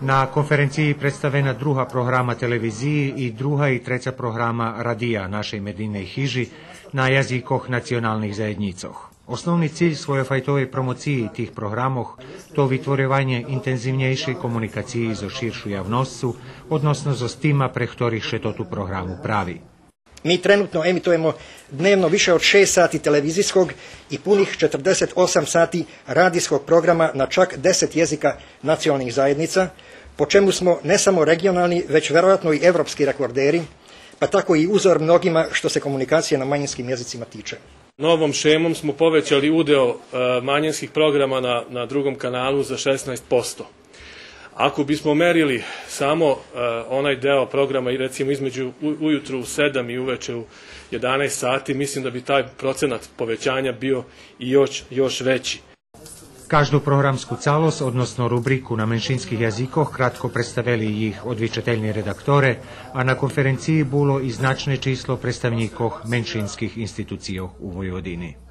Na konferenciji predstavena druga programa televiziji i druga i treća programa radija našej Medinej hiži na jazikoh nacionalnih zajednicoh. Osnovni cilj svojofajtovej promociji tih programoh to vytvorevanje intenzivnejšej komunikaciji zo širšu javnoscu, odnosno zo stima, pre ktorých še to tu programu pravi. Mi trenutno emitujemo dnevno više od 6 sati televizijskog i punih 48 sati radijskog programa na čak 10 jezika nacionalnih zajednica, po čemu smo ne samo regionalni, već vjerojatno i evropski rekorderi, pa tako i uzor mnogima što se komunikacije na manjinskim jezicima tiče. Novom šemom smo povećali udeo manjinskih programa na drugom kanalu za 16%. Ako bismo merili samo onaj deo programa i recimo između ujutru u 7 i uveče u 11 sati, mislim da bi taj procenat povećanja bio i još veći. Každu programsku calost, odnosno rubriku na menšinskih jazikoh, kratko predstavili ih odvičateljni redaktore, a na konferenciji bilo i značne číslo predstavníkov menšinskih institucijoh u Vojvodini.